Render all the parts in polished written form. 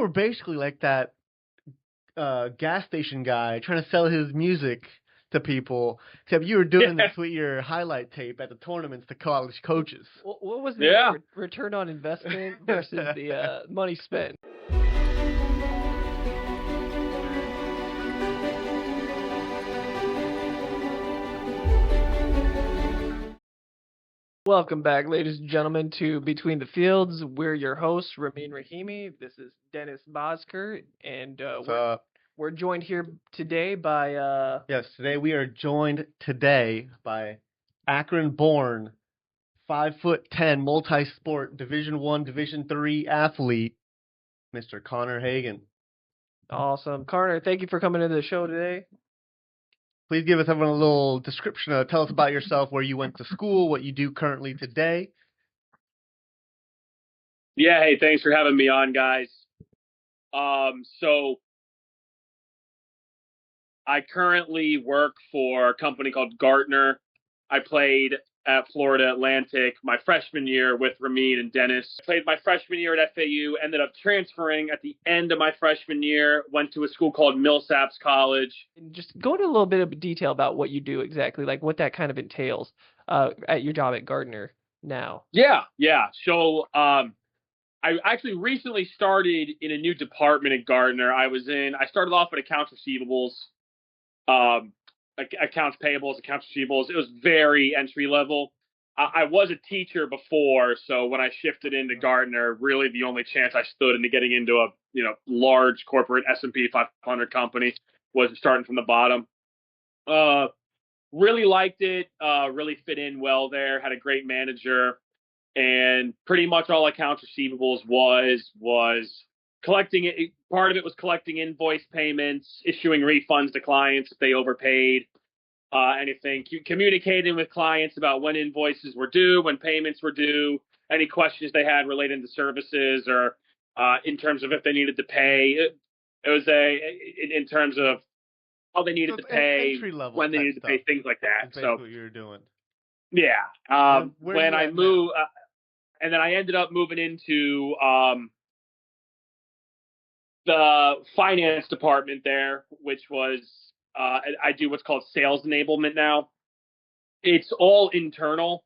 were basically like that gas station guy trying to sell his music to people, except you were doing this with your highlight tape at the tournaments to college coaches. What was the return on investment versus the money spent? Welcome back, ladies and gentlemen, to Between the Fields. We're your hosts, Ramin Rahimi. This is Dennis Bosker, and we're joined here today by... Yes, today we are joined by Akron-born, 5'10", multi-sport, Division I, Division III athlete, Mr. Conor Hagan. Awesome. Conor, thank you for coming into the show today. Please give us everyone a little description. Tell us about yourself, where you went to school, what you do currently today. Yeah, hey, thanks for having me on, guys. So I currently work for a company called Gartner. I played at Florida Atlantic my freshman year with Ramin and Dennis. I played my freshman year at FAU, ended up transferring at the end of my freshman year, went to a school called Millsaps College. And just go into a little bit of detail about what you do exactly, like what that kind of entails at your job at Gartner now. Yeah. So I actually recently started in a new department at Gartner. I started off at accounts receivables, accounts payables, accounts receivables. It was very entry level. I was a teacher before, so when I shifted into Gartner, really the only chance I stood into getting into a large corporate S&P 500 company was starting from the bottom. Really liked it. Really fit in well there. Had a great manager, and pretty much all accounts receivables was collecting it. Part of it was collecting invoice payments, issuing refunds to clients if they overpaid, anything, communicating with clients about when invoices were due, when payments were due, any questions they had relating to services or in terms of if they needed to pay. It was in terms of how they needed to pay, when they needed to pay, things like that. So what you were doing. Yeah. When I moved, and then I ended up moving into the finance department there, which was I do what's called sales enablement now. It's all internal.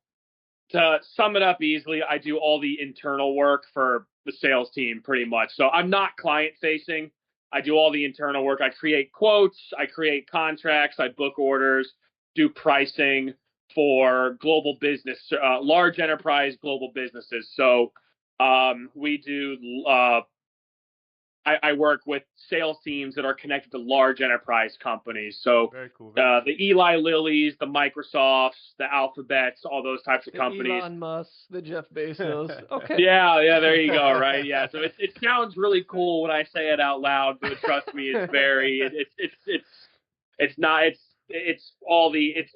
To sum it up easily, I do all the internal work for the sales team pretty much. So I'm not client facing. I do all the internal work. I create quotes, I create contracts, I book orders, do pricing for global business, large enterprise global businesses. So we do I work with sales teams that are connected to large enterprise companies. So very cool. The Eli Lillys, the Microsofts, the Alphabets, all those types of companies. Elon Musk, the Jeff Bezos. Okay. Yeah, there you go. Right. Yeah. So it sounds really cool when I say it out loud, but trust me, it's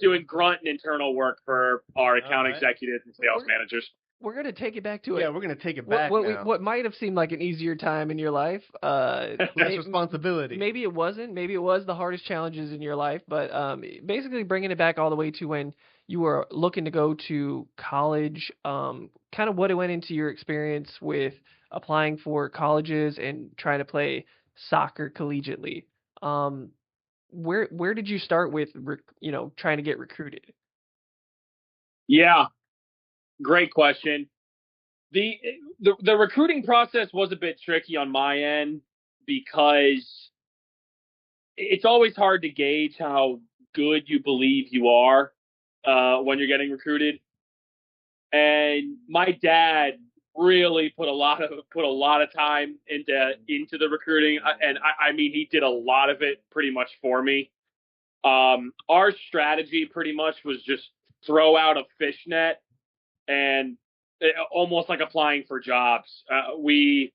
doing grunt and internal work for our account executives and sales managers. We're going to take it back to it. Yeah, we're going to take it back now. What might have seemed like an easier time in your life. That's responsibility. Maybe it wasn't. Maybe it was the hardest challenges in your life. But basically bringing it back all the way to when you were looking to go to college, kind of what went into your experience with applying for colleges and trying to play soccer collegiately. Where did you start with, trying to get recruited? Yeah. Great question. The recruiting process was a bit tricky on my end because it's always hard to gauge how good you believe you are when you're getting recruited. And my dad really put a lot of time into the recruiting, and I mean he did a lot of it pretty much for me. Our strategy pretty much was just throw out a fishnet. And almost like applying for jobs. We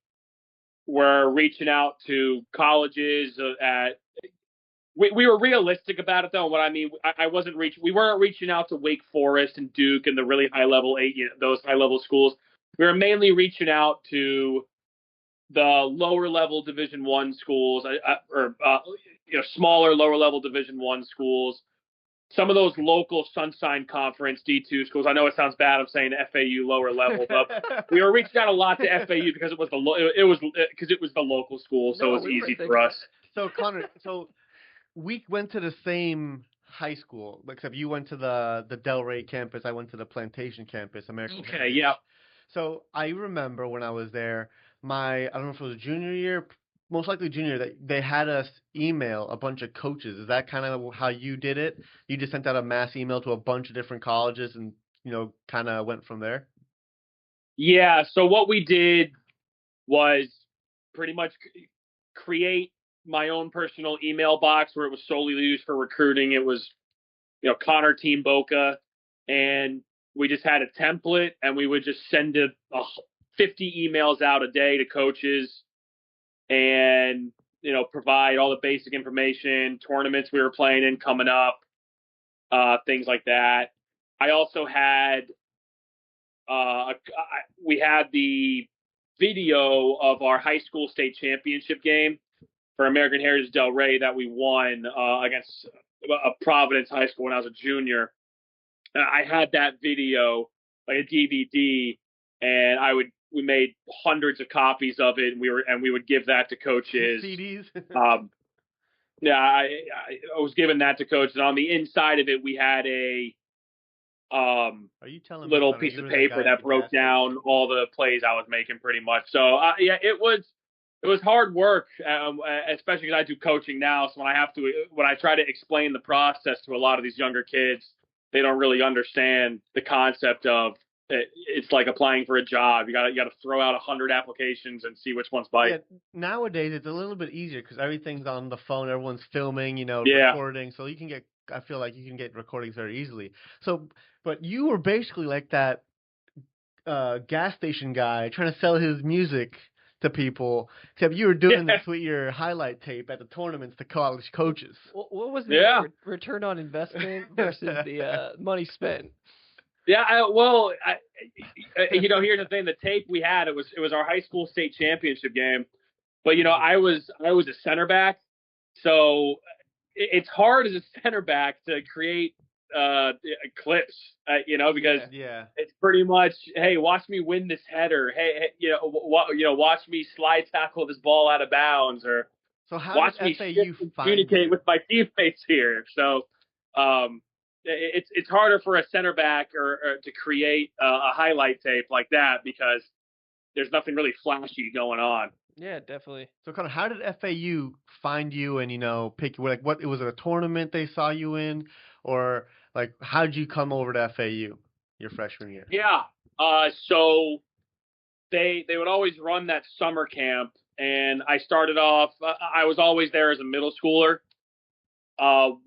were reaching out to colleges we were realistic about it though. What I mean, we weren't reaching out to Wake Forest and Duke and the really high level those high level schools. We were mainly reaching out to the lower level Division I schools, or smaller lower level Division I schools, some of those local Sunshine Conference D2 schools. I know it sounds bad. I'm saying FAU lower level, but we were reaching out a lot to FAU because it was the local school, so it was easy for us. So Connor, we went to the same high school, except you went to the Delray campus. I went to the Plantation campus, American. Okay, Heritage. yeah. So I remember when I was there, I don't know if it was junior year, most likely junior, that they had us email a bunch of coaches. Is that kind of how you did it? You just sent out a mass email to a bunch of different colleges and, kind of went from there? Yeah, so what we did was pretty much create my own personal email box where it was solely used for recruiting. It was, Connor Team Boca, and we just had a template, and we would just send 50 emails out a day to coaches and, provide all the basic information, tournaments we were playing in coming up, things like that. I also had, we had the video of our high school state championship game for American Heritage Delray that we won against Providence High School when I was a junior. I had that video, like a DVD, and we made hundreds of copies of it, and we would give that to coaches. CDs. Yeah, I was giving that to coaches, and on the inside of it, we had a Are you telling little me, piece of paper that broke down all the plays I was making, pretty much. So yeah, it was hard work, especially because I do coaching now. So when I try to explain the process to a lot of these younger kids, they don't really understand the concept of it. It's like applying for a job. You got to throw out 100 applications and see which ones bite. Yeah, nowadays it's a little bit easier because everything's on the phone. Everyone's filming, Yeah. recording. So I feel like you can get recordings very easily. So, but you were basically like that gas station guy trying to sell his music to people, except you were doing this with your highlight tape at the tournaments to college coaches. What was the return on investment versus the money spent? Yeah, here's the thing: the tape we had, it was our high school state championship game, but I was a center back, so it's hard as a center back to create clips, because it's pretty much, hey, watch me win this header, hey, watch me slide tackle this ball out of bounds, or so how watch did me FAU communicate with my teammates here. So it's harder for a center back or to create a highlight tape like that because there's nothing really flashy going on. Yeah, definitely. So, kind of, how did FAU find you and pick you? Like, was it a tournament they saw you in, or like how did you come over to FAU your freshman year? Yeah, so they would always run that summer camp, and I started off. I was always there as a middle schooler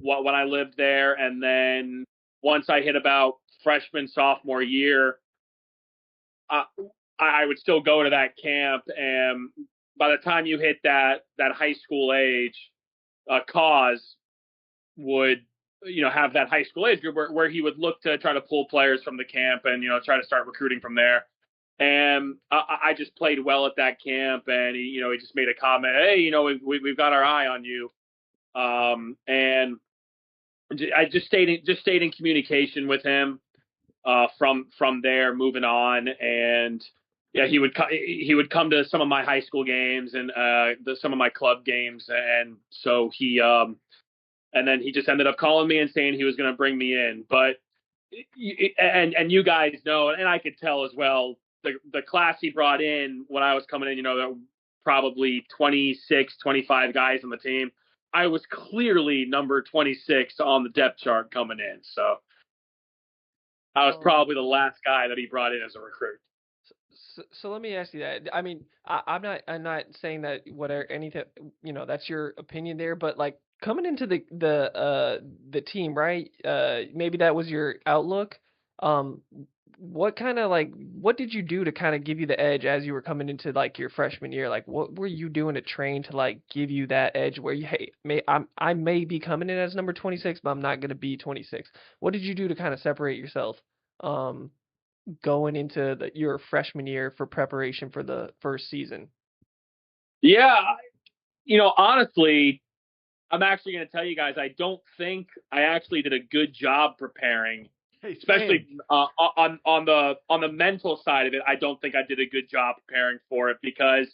when I lived there, and then once I hit about freshman sophomore year, I would still go to that camp, and by the time you hit that high school age, Cause would have that high school age group where he would look to try to pull players from the camp and try to start recruiting from there. And I just played well at that camp, and he just made a comment, hey, we've got our eye on you, and I just stayed in communication with him from there, moving on. And yeah, he would come to some of my high school games and some of my club games, and so and then he just ended up calling me and saying he was going to bring me in. But and you guys know, and I could tell as well, the class he brought in when I was coming in, there were probably 26, 25 guys on the team. I was clearly number 26 on the depth chart coming in, so I was probably the last guy that he brought in as a recruit. So let me ask you that. I mean, I'm not saying that whatever anything, that's your opinion there, but like coming into the team, right? Maybe that was your outlook. What did you do to kind of give you the edge as you were coming into like your freshman year? Like, what were you doing to train to like give you that edge where I may be coming in as number 26, but I'm not going to be 26. What did you do to kind of separate yourself? Going into your freshman year for preparation for the first season? Yeah, honestly, I'm actually going to tell you guys, I don't think I actually did a good job preparing, Hey, especially on the mental side of it. I don't think I did a good job preparing for it because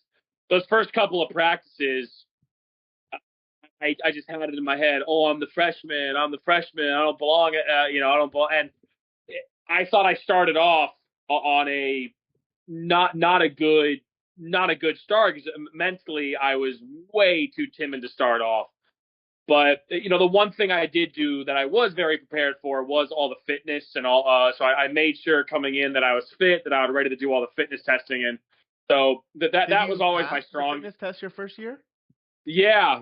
those first couple of practices, I just had it in my head. Oh, I'm the freshman. I'm the freshman. I don't belong. I don't belong. And I thought I started off on a not a good start because mentally I was way too timid to start off. But the one thing I did do that I was very prepared for was all the fitness and all. So I made sure coming in that I was fit, that I was ready to do all the fitness testing, and so that was always my strong. Fitness test your first year? Yeah.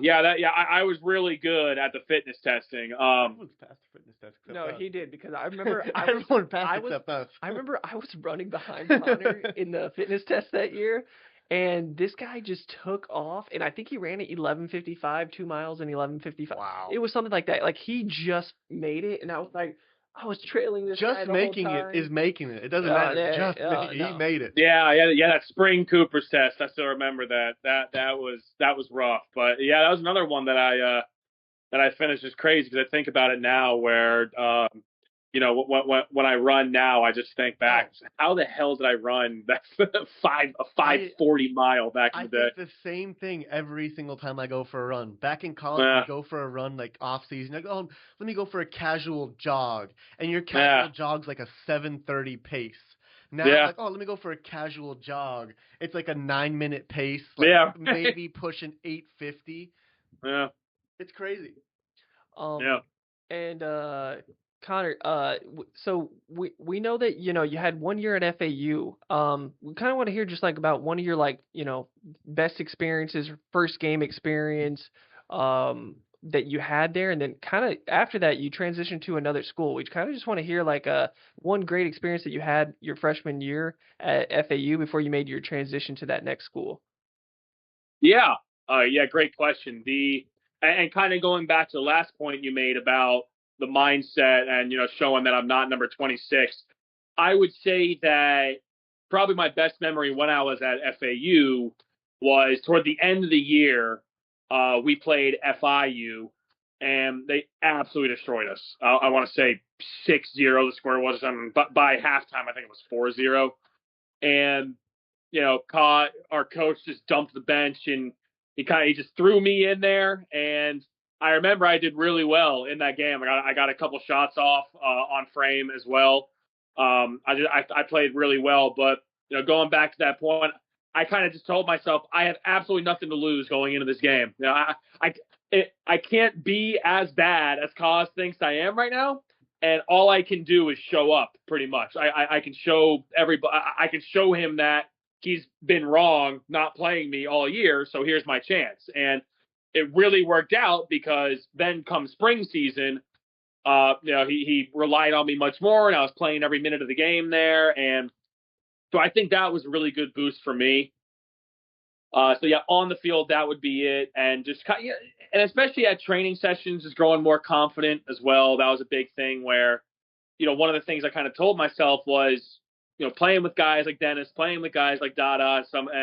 I was really good at the fitness testing. Everyone's passed the fitness test. No, us. he did because I remember Everyone passed except us. I remember I was running behind Connor in the fitness test that year, and this guy just took off, and I think he ran at 11:55, 2 miles in 11:55. Wow. It was something like that. Like he just made it, and I was like, I was trailing this guy Just the making whole it time. is making it. It doesn't matter. Just no. he made it. Yeah. That spring Cooper's test. I still remember that. That was rough. But yeah, that was another one that I finished. Is crazy because I think about it now, where when I run now, I just think back, how the hell did I run that 5:40 mile back in the day? I think the same thing every single time I go for a run. Back in college, I go for a run like off season. I go, oh, let me go for a casual jog, and your casual jog's like a 7:30 pace. Now, like, oh, let me go for a casual jog. It's like a 9-minute pace, like maybe pushing 8:50. Yeah, it's crazy. And Connor, so we know that you had 1 year at FAU. We kind of want to hear just like about one of your best experiences, first game experience, that you had there, and then kind of after that you transitioned to another school. We kind of just want to hear like one great experience that you had your freshman year at FAU before you made your transition to that next school. Yeah, great question. And kind of going back to the last point you made about the mindset and showing that I'm not number 26, I would say that probably my best memory when I was at FAU was toward the end of the year. We played FIU, and they absolutely destroyed us. I want to say 6-0 the score was, but by halftime I think it was 4-0, and our coach just dumped the bench and he just threw me in there, and I remember I did really well in that game. I got a couple shots off on frame as well. I played really well, but going back to that point, I kind of just told myself I have absolutely nothing to lose going into this game. I can't be as bad as Cos thinks I am right now, and all I can do is show up. Pretty much, I can show everybody. I can show him that he's been wrong not playing me all year, so here's my chance. And it really worked out because then come spring season, he relied on me much more, and I was playing every minute of the game there. And so I think that was a really good boost for me. On the field, that would be it. And and especially at training sessions, just growing more confident as well. That was a big thing where, one of the things I kind of told myself was, playing with guys like Dennis, playing with guys like Dada, some of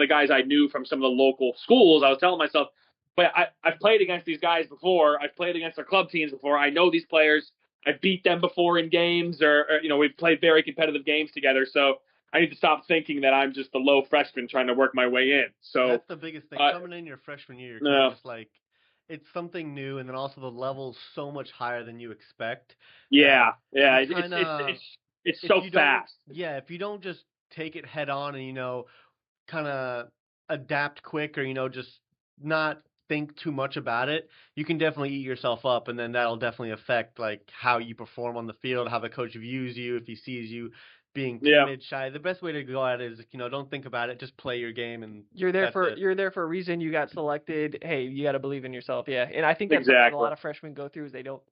the guys I knew from some of the local schools. I was telling myself, but I've played against these guys before. I've played against their club teams before. I know these players. I've beat them before in games, or we've played very competitive games together. So I need to stop thinking that I'm just a low freshman trying to work my way in. So that's the biggest thing. Coming in your freshman year, you're just like, it's something new, and then also the level's so much higher than you expect. Yeah. It's so fast. Yeah, if you don't just take it head on and kind of adapt quick, or just not think too much about it, you can definitely eat yourself up, and then that'll definitely affect like how you perform on the field, how the coach views you, if he sees you being timid, shy. The best way to go at it is, don't think about it, just play your game, and you're there for a reason. You got selected. Hey, you got to believe in yourself. Yeah, and I think that's what a lot of freshmen go through is they don't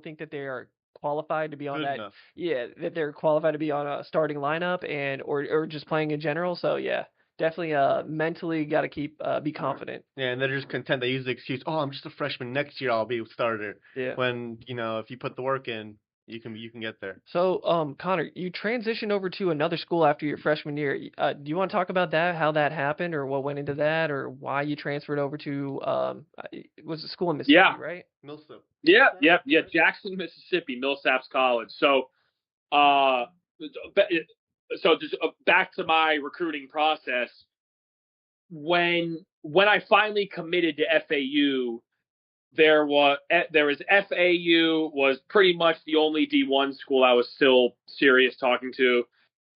think that they are qualified to be on that. Enough. Yeah, that they're qualified to be on a starting lineup or just playing in general. So yeah. Definitely, mentally got to be confident. Yeah, and they're just content. They use the excuse, "Oh, I'm just a freshman. Next year I'll be a starter." Yeah. When if you put the work in, you can get there. So, Connor, you transitioned over to another school after your freshman year. Do you want to talk about that, how that happened, or what went into that, or why you transferred over to, it was a school in Mississippi, Yeah. right? Millsap. Yeah. Jackson, Mississippi, Millsaps College. So, uh, just back to my recruiting process. When I finally committed to FAU, there was FAU was pretty much the only D1 school I was still serious talking to.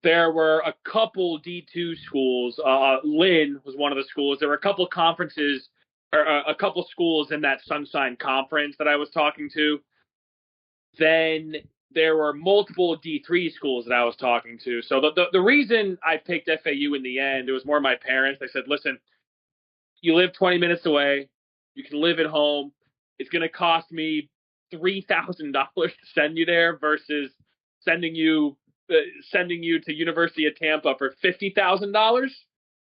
There were a couple D2 schools. Lynn was one of the schools. There were a couple conferences, or a couple schools in that Sunshine Conference that I was talking to. Then there were multiple D3 schools that I was talking to. So the reason I picked FAU in the end, it was more my parents. They said, listen, you live 20 minutes away. You can live at home. It's going to cost me $3,000 to send you there versus sending you to University of Tampa for $50,000.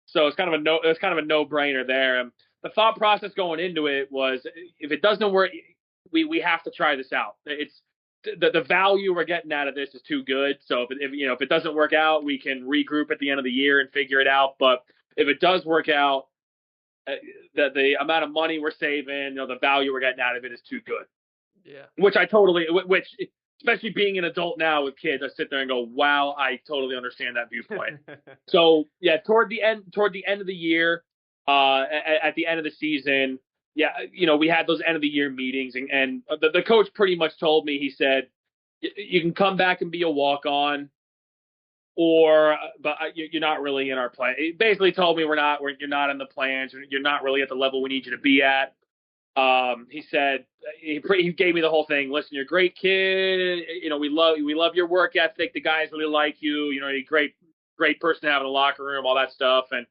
So it's kind of a no-brainer there. And the thought process going into it was, if it doesn't work, we have to try this out. It's the value we're getting out of this is too good. So if it doesn't work out, we can regroup at the end of the year and figure it out. But if it does work out, the amount of money we're saving, the value we're getting out of it is too good. Yeah. Which especially being an adult now with kids, I sit there and go, wow, I totally understand that viewpoint. So yeah, toward the end of the year, at the end of the season, yeah, we had those end of the year meetings, and the coach pretty much told me, he said, you can come back and be a walk-on, but you're not really in our plan. He basically told me you're not in the plans. You're not really at the level we need you to be at. He said, he gave me the whole thing. Listen, you're a great kid. We love your work ethic. The guys really like you. You're a great person to have in the locker room, all that stuff. And,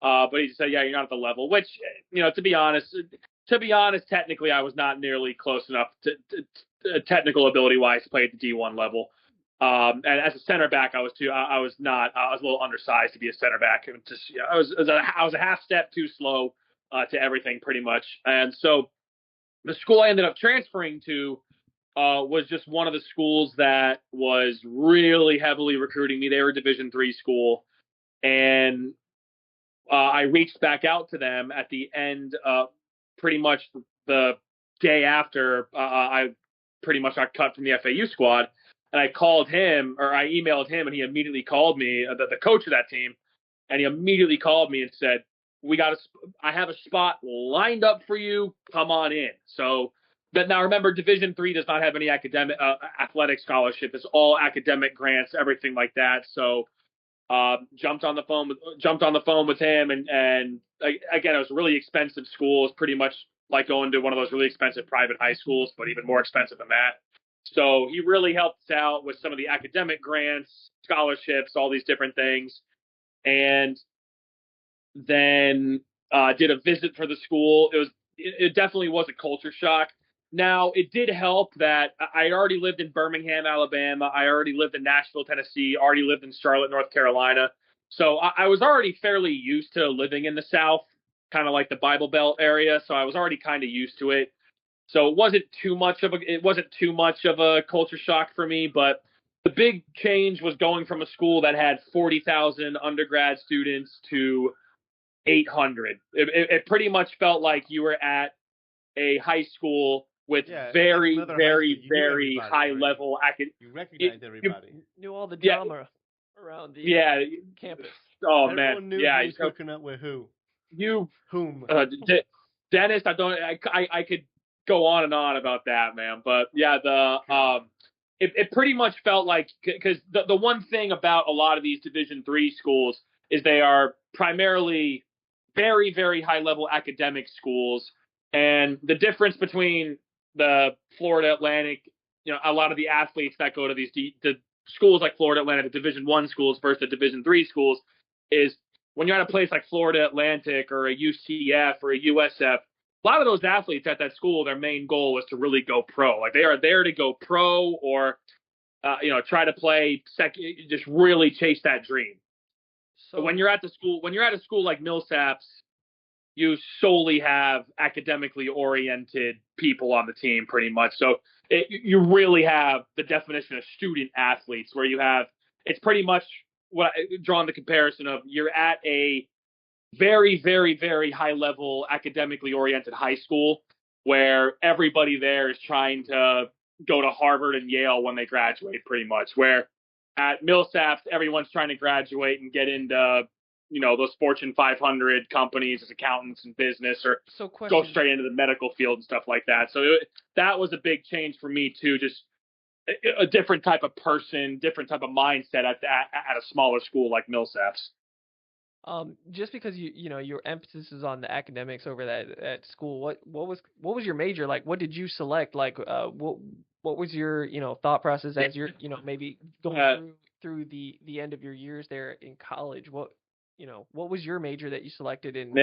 but he said, yeah, you're not at the level, which, to be honest, technically I was not nearly close enough to technical ability wise to play at the D1 level. And as a center back, I was a little undersized to be a center back. I was a half step too slow to everything pretty much. And so the school I ended up transferring to was just one of the schools that was really heavily recruiting me. They were a Division III school, and I reached back out to them at the end, pretty much the day after I pretty much got cut from the FAU squad. And I called him, or I emailed him, and he immediately called me, the coach of that team, and he immediately called me and said, I have a spot lined up for you. Come on in. So, but now remember, Division III does not have any academic athletic scholarship. It's all academic grants, everything like that. So, jumped on the phone with him, and again, it was a really expensive school. It's pretty much like going to one of those really expensive private high schools, but even more expensive than that. So he really helped us out with some of the academic grants, scholarships, all these different things. And then did a visit for the school. It definitely was a culture shock. Now, it did help that I already lived in Birmingham, Alabama. I already lived in Nashville, Tennessee, already lived in Charlotte, North Carolina. So I was already fairly used to living in the South, kind of like the Bible Belt area. So I was already kind of used to it. So it wasn't too much of a culture shock for me, but the big change was going from a school that had 40,000 undergrad students to 800. It pretty much felt like you were at a high school with very, very, very high level You recognized everybody. Knew all the drama around the campus. Oh, everyone knew who was hooking up with who. Whom? Dennis, I could go on and on about that, man. But yeah, it pretty much felt like, because the one thing about a lot of these Division III schools is they are primarily very, very high level academic schools. And the difference between the Florida Atlantic, a lot of the athletes that go to these the schools like Florida Atlantic, the Division I schools versus the Division III schools, is when you're at a place like Florida Atlantic or a UCF or a USF, a lot of those athletes at that school, their main goal was to really go pro. Like, they are there to go pro, or try to play just really chase that dream. So when you're at a school like Millsaps, you solely have academically oriented people on the team pretty much. So you really have the definition of student athletes where you have, it's pretty much what drawing the comparison of you're at a very, very, very high level academically oriented high school where everybody there is trying to go to Harvard and Yale when they graduate pretty much, where at Millsaps, everyone's trying to graduate and get into, those Fortune 500 companies as accountants and business, or go straight into the medical field and stuff like that. So that was a big change for me too, just a different type of person, different type of mindset at a smaller school like Millsaps. Just because your emphasis is on the academics over that at school, what was your major like? What did you select? Like, what was your thought process as you're maybe going through the end of your years there in college? What was your major that you selected, and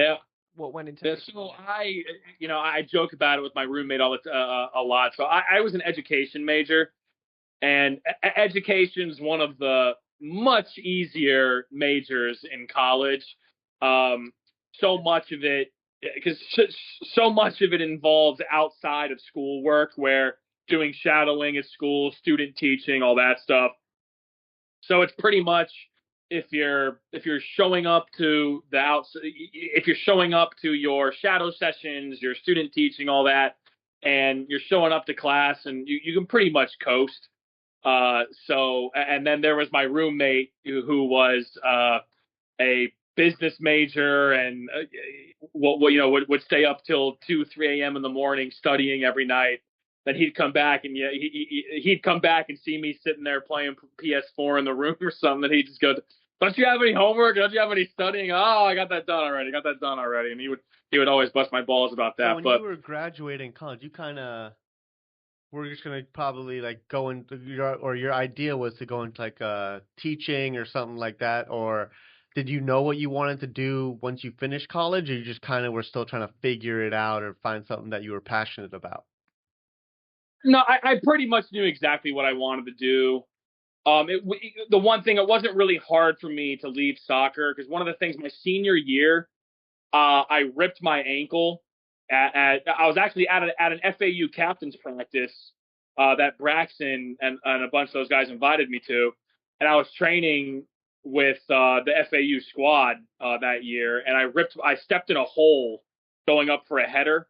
what went into? So I joke about it with my roommate a lot. So I was an education major, and education's one of the much easier majors in college. So much of it involves outside of schoolwork, where doing shadowing at school, student teaching, all that stuff. So it's pretty much if you're showing up to if you're showing up to your shadow sessions, your student teaching, all that, and you're showing up to class, and you can pretty much coast. And then there was my roommate who was a business major and would stay up till 2-3 a.m. in the morning studying every night. Then he'd come back and he'd come back and see me sitting there playing PS4 in the room or something. And he'd just go, "Don't you have any homework? Don't you have any studying?" "Oh, I got that done already." And he would always bust my balls about that. So when you were graduating college, you kind of were just gonna probably like go into your idea was to go into like teaching or something like that, or did you know what you wanted to do once you finished college, or you just kind of were still trying to figure it out or find something that you were passionate about? No, I pretty much knew exactly what I wanted to do. The one thing, it wasn't really hard for me to leave soccer, because one of the things my senior year, I ripped my ankle I was actually at an FAU captain's practice that Braxton and a bunch of those guys invited me to, and I was training with the FAU squad that year, and I stepped in a hole going up for a header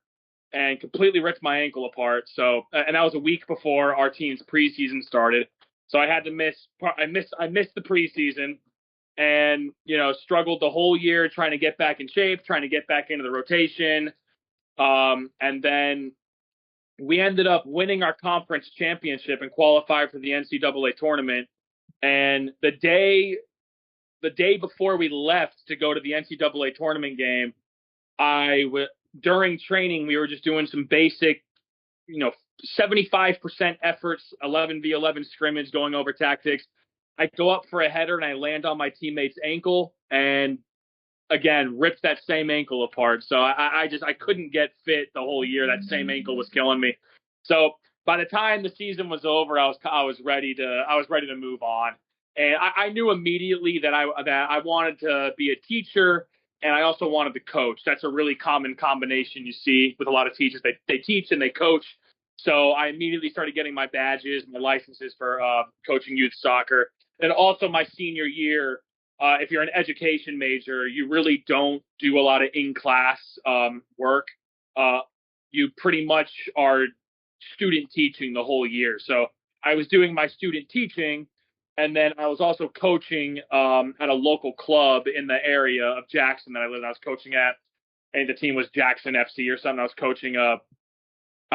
and completely ripped my ankle apart. So, and that was a week before our team's preseason started. So I had to I missed the preseason, and struggled the whole year trying to get back in shape, trying to get back into the rotation. And then we ended up winning our conference championship and qualified for the NCAA tournament. And the day before we left to go to the NCAA tournament game, during training, we were just doing some basic, 75% efforts, 11v11 scrimmage, going over tactics. I go up for a header and I land on my teammate's ankle, and again, ripped that same ankle apart. So I couldn't get fit the whole year. That same ankle was killing me. So by the time the season was over, I was ready to move on. And I knew immediately that I wanted to be a teacher, and I also wanted to coach. That's a really common combination you see with a lot of teachers. They teach and they coach. So I immediately started getting my badges, my licenses for coaching youth soccer. And also my senior year, if you're an education major, you really don't do a lot of in-class work. You pretty much are student teaching the whole year. So I was doing my student teaching, and then I was also coaching at a local club in the area of Jackson that I lived in. I was coaching at, and the team was Jackson FC or something. I was coaching I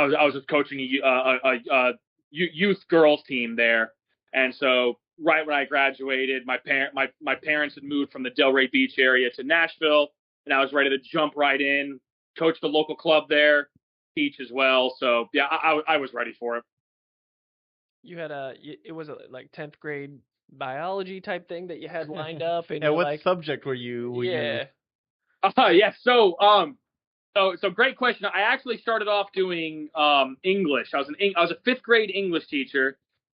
was just coaching a youth girls team there, and so right when I graduated, my parents had moved from the Delray Beach area to Nashville, and I was ready to jump right in, coach the local club there, teach as well. So yeah, I was ready for it. You had it was a like 10th grade biology type thing that you had lined up, and And what subject were you? Yeah. Yeah. So great question. I actually started off doing English. I was a 5th grade English teacher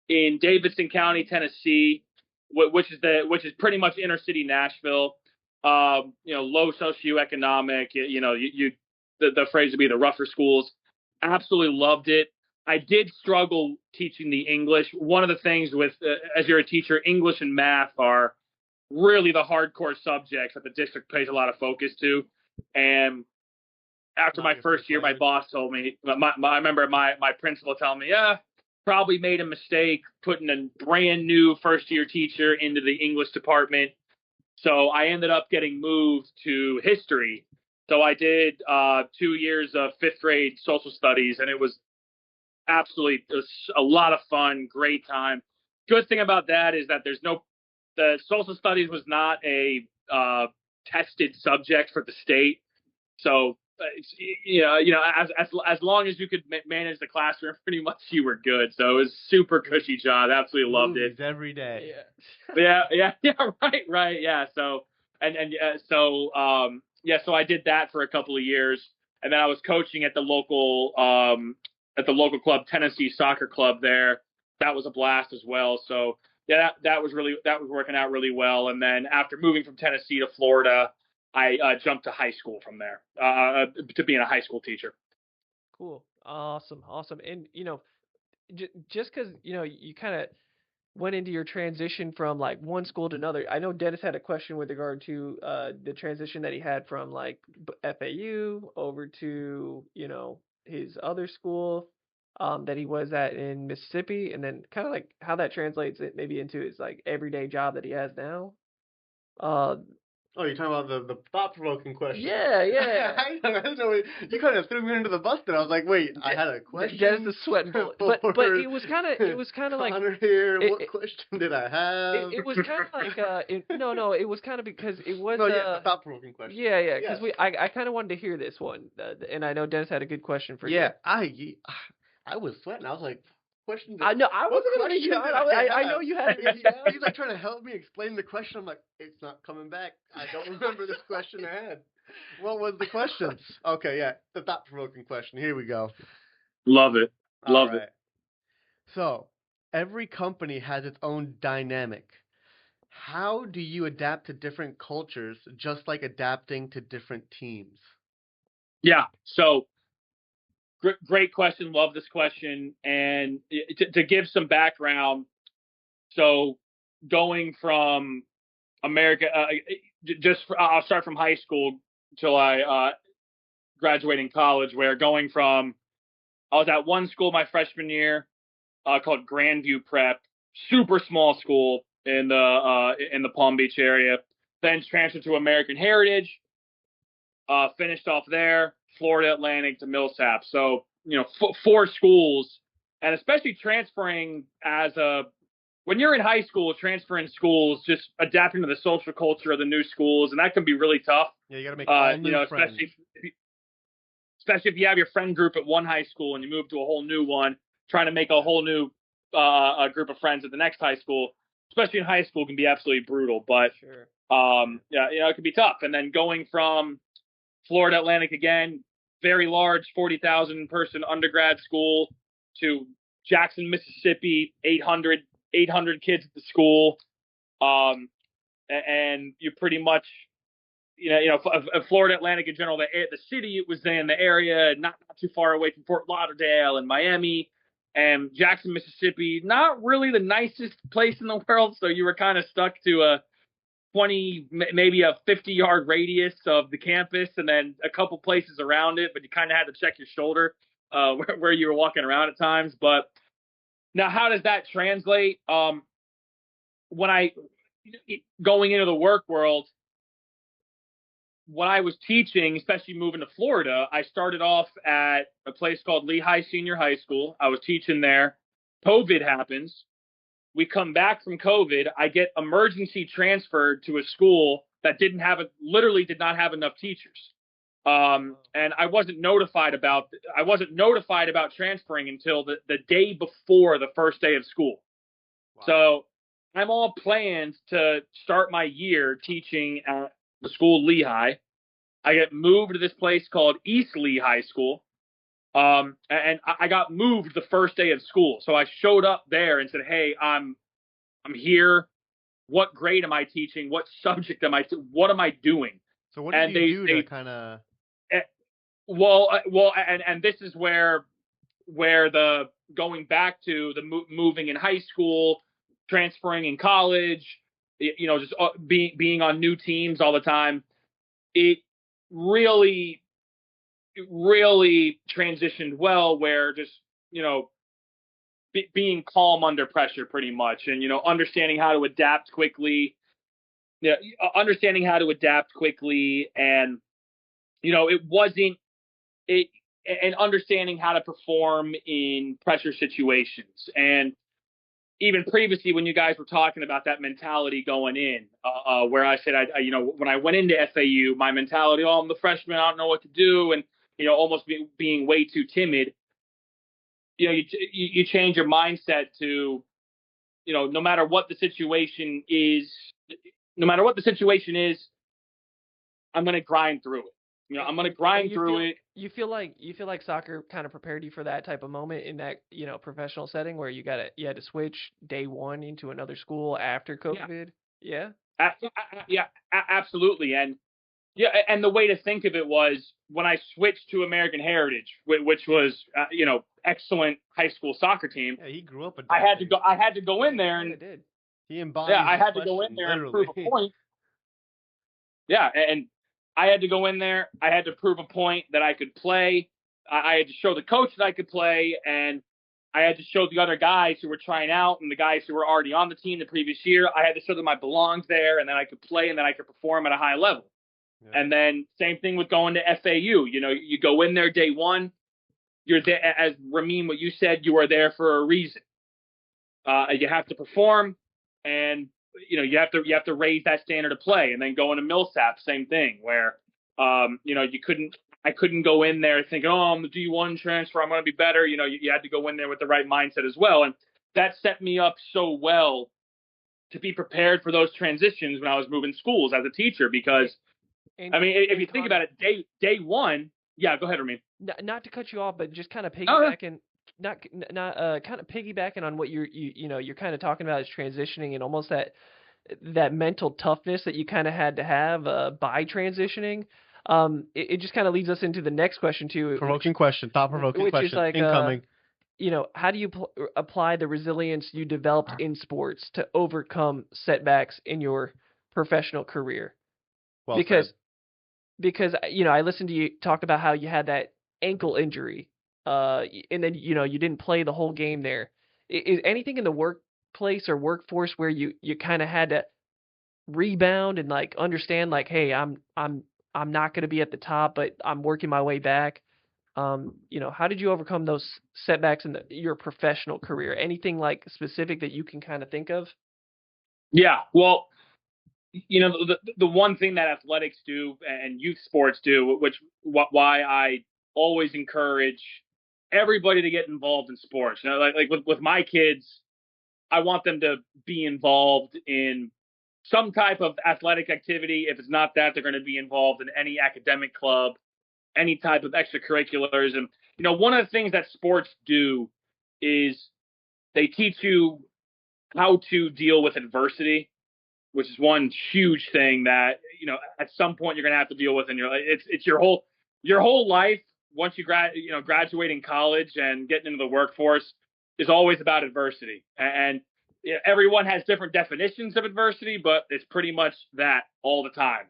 in Davidson County, Tennessee, which is pretty much inner city Nashville. low socioeconomic, the phrase would be the rougher schools. Absolutely loved it. I did struggle teaching the English. One of the things with, as you're a teacher, English and math are really the hardcore subjects that the district pays a lot of focus to. And after my first year, my boss told me, I remember my principal telling me, probably made a mistake putting a brand new first year teacher into the English department. So I ended up getting moved to history. So I did 2 years of fifth grade social studies, and it was a lot of fun, great time. Good thing about that is that the social studies was not a tested subject for the state. So, as long as you could manage the classroom, pretty much you were good. So it was super cushy job. Absolutely loved it. Every day. Yeah. Right. Yeah. So, so I did that for a couple of years, and then I was coaching at the local club, Tennessee Soccer Club there. That was a blast as well. So yeah, that was working out really well. And then after moving from Tennessee to Florida, I jumped to high school from there to being a high school teacher. Cool. Awesome. And, just because, you kind of went into your transition from like one school to another. I know Dennis had a question with regard to the transition that he had from like FAU over to, his other school that he was at in Mississippi, and then kind of like how that translates it maybe into his like everyday job that he has now. Oh, you're talking about the thought-provoking question. Yeah. I don't know. You kind of threw me under the bus there. I was like, wait, I had a question. Dennis is sweating bullet. But it was kind of like Connor here. What question did I have? It was kind of like no, it was kind of because it was the thought-provoking question. Yeah, because I kind of wanted to hear this one, and I know Dennis had a good question for you. Yeah, I was sweating. I was like, question. I know. I wasn't going to make you. I know you had it. He's like trying to help me explain the question. I'm like, it's not coming back. I don't remember this question I had. What was the question? Okay, yeah, the thought-provoking question. Here we go. Love it. Love it. So, every company has its own dynamic. How do you adapt to different cultures, just like adapting to different teams? Yeah. So, great question. Love this question. And to give some background, so going from America, I'll start from high school till I graduated college, where I was at one school my freshman year called Grandview Prep, super small school in the Palm Beach area. Then transferred to American Heritage, finished off there, Florida Atlantic to Millsap. So, 4 schools, and especially transferring when you're in high school, transferring schools, just adapting to the social culture of the new schools, and that can be really tough. Yeah, you got to make all new friends. Especially if you have your friend group at one high school and you move to a whole new one, trying to make a whole new group of friends at the next high school, especially in high school, can be absolutely brutal. But sure. It can be tough. And then going from Florida Atlantic again, very large 40,000 person undergrad school, to Jackson, Mississippi, 800 kids at the school, and you pretty much, Florida Atlantic in general, the city it was in, the area not too far away from Fort Lauderdale and Miami, and Jackson, Mississippi, not really the nicest place in the world. So you were kind of stuck to a 20, maybe a 50-yard radius of the campus, and then a couple places around it, but you kind of had to check your shoulder where you were walking around at times. But now, how does that translate? When going into the work world, when I was teaching, especially moving to Florida, I started off at a place called Lehigh Senior High School. I was teaching there. COVID happens. We come back from COVID. I get emergency transferred to a school that literally did not have enough teachers. And I wasn't notified about transferring until the day before the first day of school. Wow. So I'm all planned to start my year teaching at the school Lehigh. I get moved to this place called East Lehigh School. And I got moved the first day of school. So I showed up there and said, hey, I'm here. what grade am I teaching? What subject am I? What am I doing? So what did you do to kind of? And this is where the going back to the moving in high school, transferring in college, just being on new teams all the time. It really transitioned well, where just being calm under pressure, pretty much, and understanding how to adapt quickly. Yeah, understanding how to adapt quickly, and it wasn't it, and understanding how to perform in pressure situations. And even previously, when you guys were talking about that mentality going in, where I said, when I went into FAU, my mentality, I'm the freshman, I don't know what to do, and almost being way too timid. You change your mindset to, no matter what the situation is, I'm going to grind through it. I'm going to grind through it. You feel like soccer kind of prepared you for that type of moment in that, professional setting where you had to switch day one into another school after COVID. Yeah. Yeah, absolutely. And and the way to think of it was when I switched to American Heritage, which was, excellent high school soccer team. Yeah, he grew up. I had to go in there and he embodied. Yeah, I had to go in there and prove a point. Yeah, and I had to go in there. I had to prove a point that I could play. I had to show the coach that I could play, and I had to show the other guys who were trying out and the guys who were already on the team the previous year. I had to show them I belonged there, and then I could play, and then I could perform at a high level. Yeah. And then same thing with going to FAU. You go in there day one. You're there, as Ramin, what you said, you are there for a reason. You have to perform, and you have to raise that standard of play. And then going to Millsap, same thing, where I couldn't go in there thinking, I'm the D1 transfer, I'm going to be better. You had to go in there with the right mindset as well, and that set me up so well to be prepared for those transitions when I was moving schools as a teacher. Because if you think about it, day one, yeah, go ahead, Ramin. Not to cut you off, but just kind of piggybacking. Not kind of piggybacking on what you're kind of talking about is transitioning and almost that mental toughness that you kind of had to have by transitioning. It just kind of leads us into the next question too. Thought-provoking question, which is like, incoming. How do you apply the resilience you developed in sports to overcome setbacks in your professional career? Well because said. I listened to you talk about how you had that ankle injury. And then, you didn't play the whole game there. Is anything in the workplace or workforce where you kind of had to rebound and like understand like, hey, I'm not going to be at the top, but I'm working my way back. How did you overcome those setbacks in your professional career? Anything like specific that you can kind of think of? Yeah, well, the one thing that athletics do and youth sports do, why I always encourage everybody to get involved in sports. Like with my kids, I want them to be involved in some type of athletic activity. If it's not that, they're going to be involved in any academic club, any type of extracurriculars. And, one of the things that sports do is they teach you how to deal with adversity, which is one huge thing that, at some point you're going to have to deal with in your life. It's your whole life. Once you graduating college and getting into the workforce is always about adversity. And everyone has different definitions of adversity, but it's pretty much that all the time.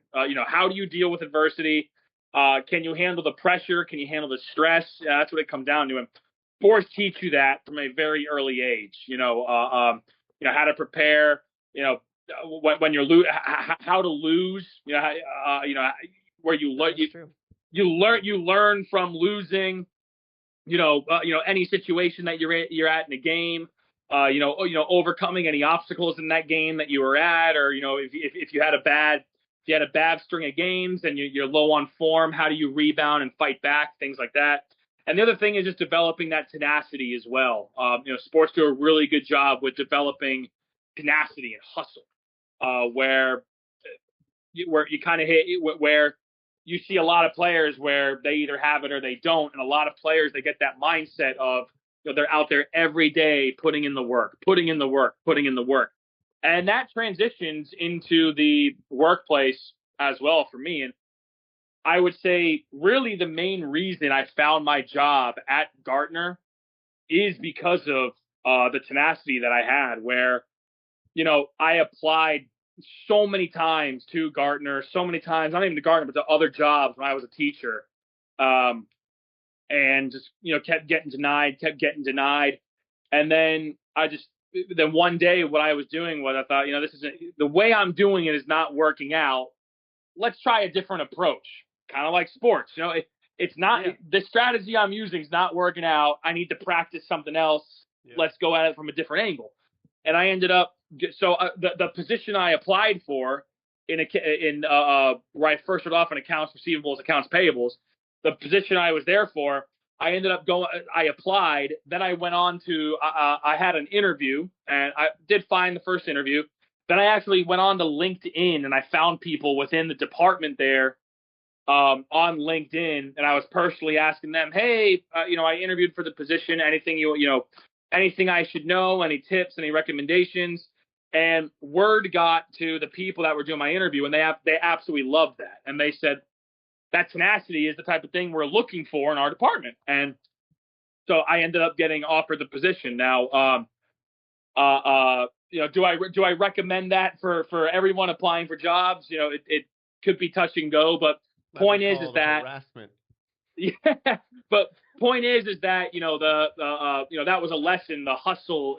How do you deal with adversity? Can you handle the pressure? Can you handle the stress? That's what it comes down to. And sports teach you that from a very early age. How to prepare. When you're how to lose. Where you learn from losing. Any situation that you're at in a game. Overcoming any obstacles in that game that you were at, or if you had a bad string of games and you're low on form, how do you rebound and fight back, things like that. And the other thing is just developing that tenacity as well. Sports do a really good job with developing tenacity and hustle, where you kind of hit where you see a lot of players where they either have it or they don't, and a lot of players, they get that mindset of they're out there every day putting in the work. And that transitions into the workplace as well for me. And I would say really the main reason I found my job at Gartner is because of the tenacity that I had, where, I applied so many times to Gartner, so many times, not even to Gartner, but to other jobs when I was a teacher. And just, kept getting denied. And then then one day what I was doing was I thought, this isn't the way I'm doing it is not working out. Let's try a different approach, kind of like sports. It's not the strategy I'm using is not working out. I need to practice something else. Yeah. Let's go at it from a different angle. And I ended up the position I applied for in where I first started off in accounts receivables, accounts payables. The position I was there for, I ended up I applied. Then I went on to I had an interview, and I did find the first interview. Then I actually went on to LinkedIn, and I found people within the department there on LinkedIn, and I was personally asking them, hey, I interviewed for the position. Anything anything I should know? Any tips? Any recommendations? And word got to the people that were doing my interview, and they absolutely loved that. And they said that tenacity is the type of thing we're looking for in our department. And so I ended up getting offered the position. Now, do I recommend that for everyone applying for jobs? It could be touch and go, but point is that harassment. Yeah, but point is that that was a lesson, the hustle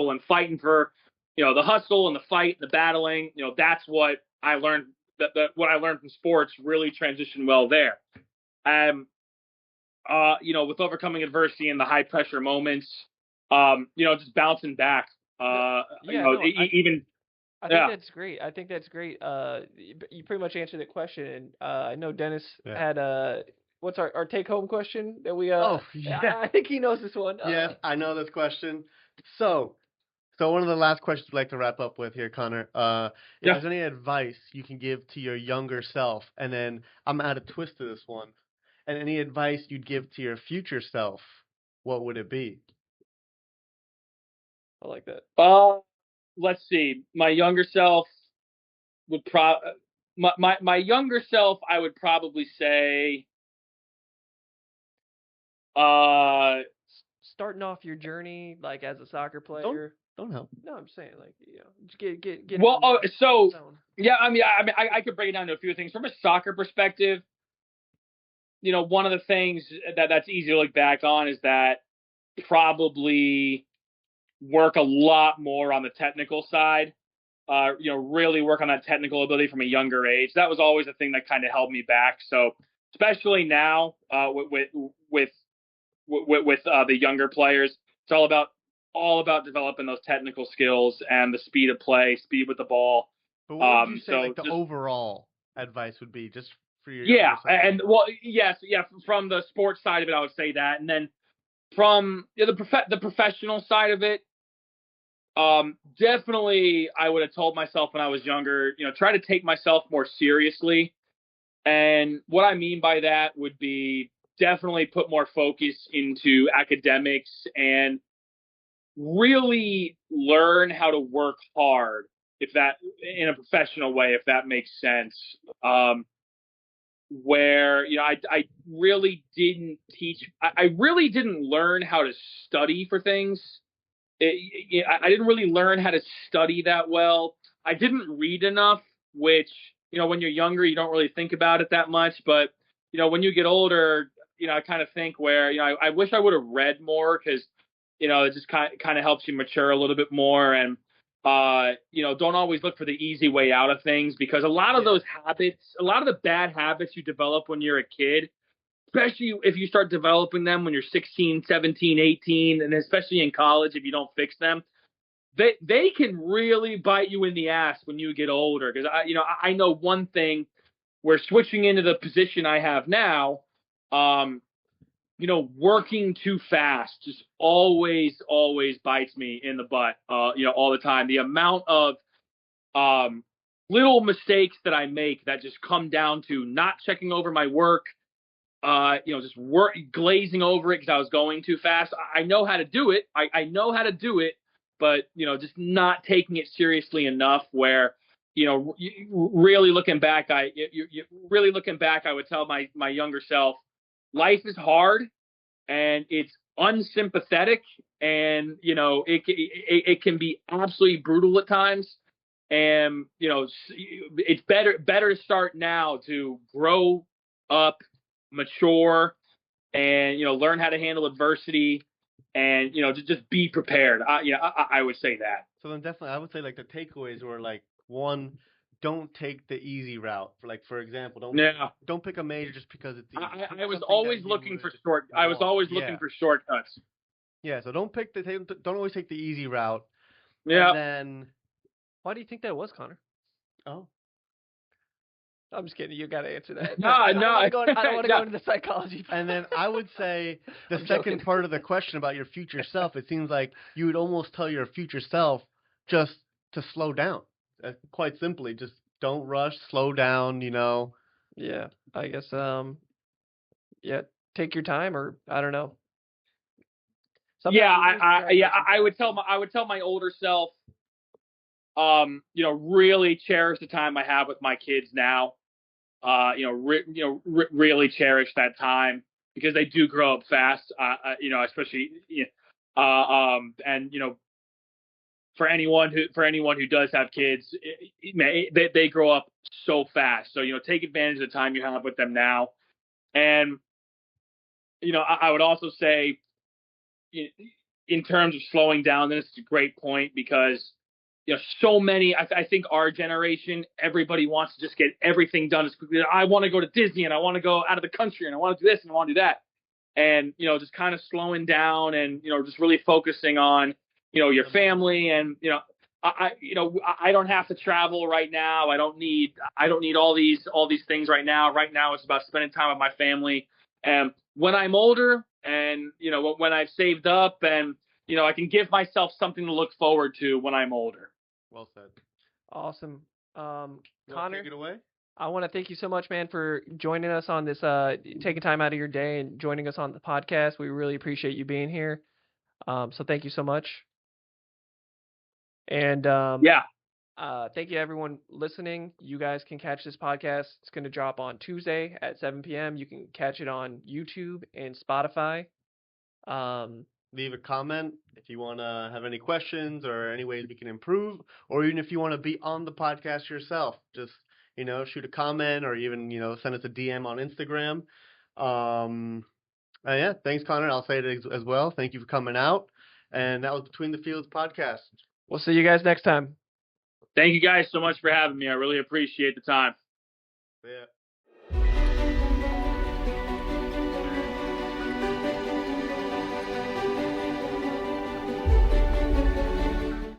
and fighting for the hustle and the fight, the battling. That's what I learned. What I learned from sports really transitioned well there. With overcoming adversity and the high pressure moments, just bouncing back. I think that's great. You pretty much answered the question. And I know Dennis had what's our take home question that we I think he knows this one. Yes, I know this question. So one of the last questions we'd like to wrap up with here, Conor. If there's any advice you can give to your younger self, and then I'm gonna add a twist to this one, and any advice you'd give to your future self, what would it be? I like that. Let's see. My younger self would my younger self, I would probably say, starting off your journey like as a soccer player. Don't help. No, I'm saying get. Well, I could break it down to a few things from a soccer perspective. One of the things that's easy to look back on is that probably work a lot more on the technical side. Really work on that technical ability from a younger age. That was always the thing that kind of held me back. So especially now with the younger players, it's all about developing those technical skills and the speed of play, speed with the ball. But what would you say the overall advice would be just for your from the sports side of it, I would say that. And then from the professional side of it, definitely I would have told myself when I was younger, try to take myself more seriously. And what I mean by that would be definitely put more focus into academics and really learn how to work hard, if that in a professional way, if that makes sense. Where I really didn't I really didn't learn how to study for things. I didn't really learn how to study that well. I didn't read enough, which when you're younger you don't really think about it that much. But when you get older, I kind of think where I wish I would have read more, because it just kind of helps you mature a little bit more. And don't always look for the easy way out of things, because a lot of those habits, a lot of the bad habits you develop when you're a kid, especially if you start developing them when you're 16, 17, 18, and especially in college, if you don't fix them, they can really bite you in the ass when you get older. Because I know one thing, where switching into the position I have now, working too fast just always bites me in the butt, all the time. The amount of little mistakes that I make that just come down to not checking over my work, just glazing over it because I was going too fast. I know how to do it. I know how to do it, but just not taking it seriously enough. Where really looking back, really looking back, I would tell my younger self, life is hard and it's unsympathetic, and it can be absolutely brutal at times. And it's better to start now to grow up, mature, and learn how to handle adversity, and just be prepared. I would say that. So then definitely I would say like the takeaways were like, one, don't take the easy route. For example, don't pick a major just because it's easy. I was always looking for shortcuts. Yeah, so don't always take the easy route. Yeah. And then why do you think that was, Connor? Oh, I'm just kidding. You got to answer that. No. I don't want to go into the psychology. And then I would say the second part of the question about your future self, it seems like you would almost tell your future self just to slow down. Quite simply, just don't rush, slow down, Yeah, I guess, take your time, or I don't know. I would tell my older self, really cherish the time I have with my kids now. Really cherish that time, because they do grow up fast. Especially, and for anyone who does have kids, they grow up so fast. So take advantage of the time you have with them now. And I would also say, in terms of slowing down, this is a great point, because so many, I think our generation, everybody wants to just get everything done as quickly. I want to go to Disney, and I want to go out of the country, and I want to do this, and I want to do that. And, just kind of slowing down, and, just really focusing on, your family. And, I don't have to travel right now. I don't need all these things right now. Right now, it's about spending time with my family. And when I'm older, and, when I've saved up, and, I can give myself something to look forward to when I'm older. Well said. Awesome. Connor, take it away. I want to thank you so much, man, for joining us on this, taking time out of your day and joining us on the podcast. We really appreciate you being here. So thank you so much. And thank you, everyone listening. You guys can catch this podcast. It's going to drop on Tuesday at 7 p.m. You can catch it on YouTube and Spotify. Leave a comment if you want to have any questions or any ways we can improve, or even if you want to be on the podcast yourself, just, shoot a comment, or even, send us a DM on Instagram. Yeah, thanks, Connor. I'll say it as well. Thank you for coming out. And that was Between the Fields podcast. We'll see you guys next time. Thank you guys so much for having me. I really appreciate the time. Yeah.